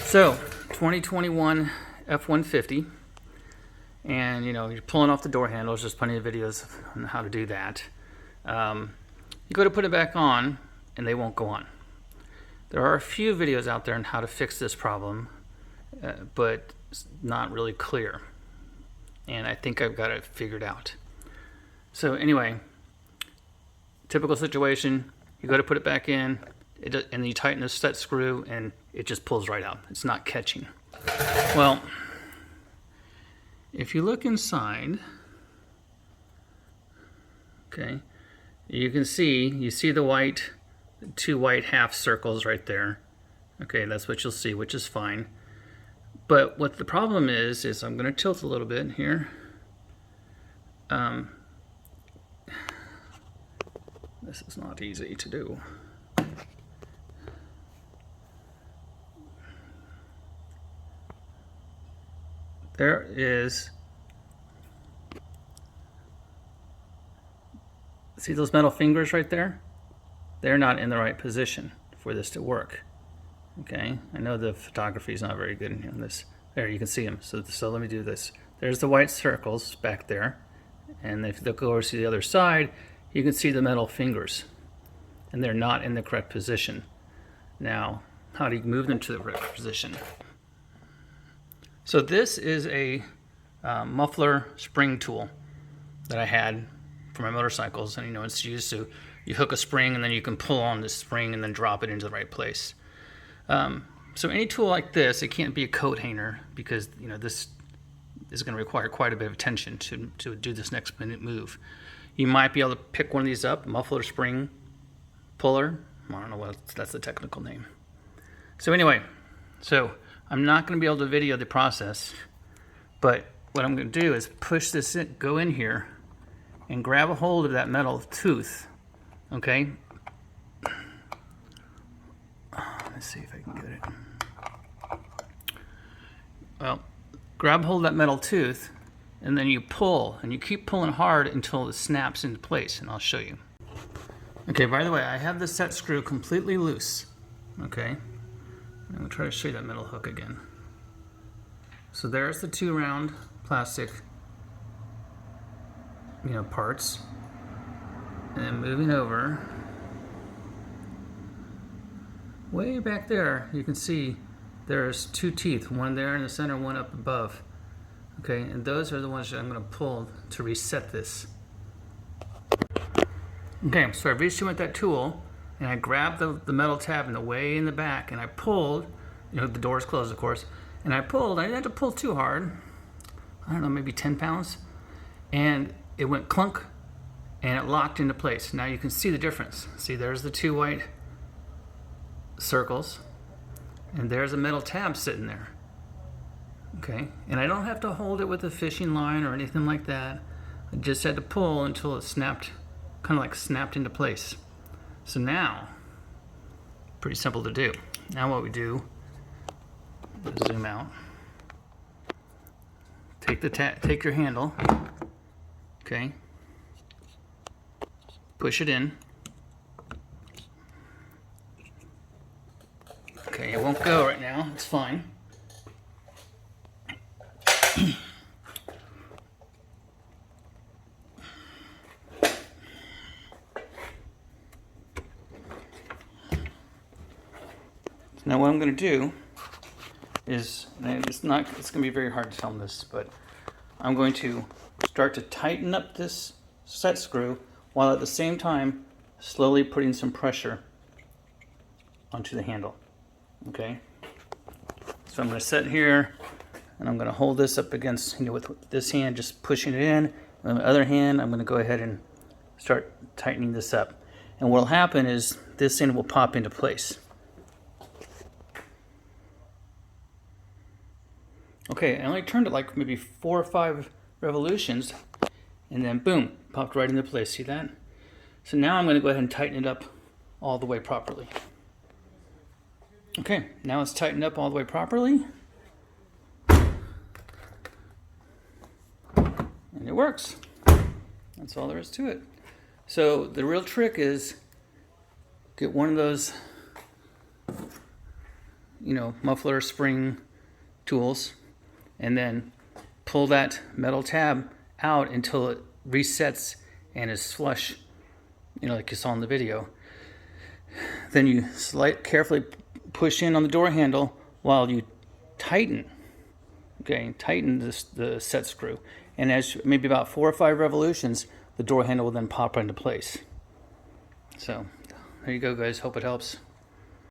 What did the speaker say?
So, 2021 F150, and you're pulling off the door handles. There's plenty of videos on how to do that. You go to put it back on, and they won't go on. There are a few videos out there on how to fix this problem, but it's not really clear. And I think I've got it figured out. So anyway, typical situation, you go to put it back in, and then you tighten the set screw, and it just pulls right out. It's not catching. Well, if you look inside, okay, you see the two white half circles right there. Okay, that's what you'll see, which is fine. But what the problem is I'm going to tilt a little bit here. This is not easy to do. There is, see those metal fingers right there? They're not in the right position for this to work. Okay, I know the photography is not very good in here. There, you can see them. So let me do this. There's the white circles back there, and if you go over to the other side, you can see the metal fingers, and they're not in the correct position. Now, how do you move them to the correct position? So this is a muffler spring tool that I had for my motorcycles, and it's used to, you hook a spring and then you can pull on the spring and then drop it into the right place. So any tool like this, it can't be a coat hanger, because this is going to require quite a bit of attention to do this next minute move. You might be able to pick one of these up, muffler spring puller. I don't know what that's the technical name. So anyway, I'm not going to be able to video the process, but what I'm going to do is push this in, go in here, and grab a hold of that metal tooth. Okay. Let's see if I can get it. Well, grab hold of that metal tooth, and then you pull, and you keep pulling hard until it snaps into place, and I'll show you. Okay, by the way, I have the set screw completely loose. Okay. I'm going to try to show you that metal hook again. So there's the two round plastic parts. And then moving over, way back there, you can see there's two teeth, one there in the center, one up above. Okay, and those are the ones that I'm going to pull to reset this. Okay, so I reached in with that tool, and I grabbed the metal tab way in the back, and I pulled, the door's closed of course, and I didn't have to pull too hard, I don't know, maybe 10 pounds, and it went clunk, and it locked into place. Now you can see the difference. See, there's the two white circles, and there's a metal tab sitting there. Okay, and I don't have to hold it with a fishing line or anything like that. I just had to pull until it snapped, kind of like snapped into place. So now, pretty simple to do. Now what we do, zoom out, take your handle, okay, push it in. Okay, it won't go right now, it's fine. Now what I'm going to do is, it's going to be very hard to film this, but I'm going to start to tighten up this set screw while at the same time slowly putting some pressure onto the handle. Okay? So I'm going to sit here, and I'm going to hold this up against, with this hand just pushing it in, and the other hand I'm going to go ahead and start tightening this up. And what will happen is this end will pop into place. Okay, I only turned it like maybe 4 or 5 revolutions, and then boom, popped right into place. See that? So now I'm going to go ahead and tighten it up all the way properly. Okay, now it's tightened up all the way properly. And it works. That's all there is to it. So the real trick is get one of those muffler spring tools, and then pull that metal tab out until it resets and is flush, like you saw in the video. Then you carefully push in on the door handle while you tighten. Okay, tighten the set screw, and as maybe about 4 or 5 revolutions, the door handle will then pop into place. So there you go, guys. Hope it helps.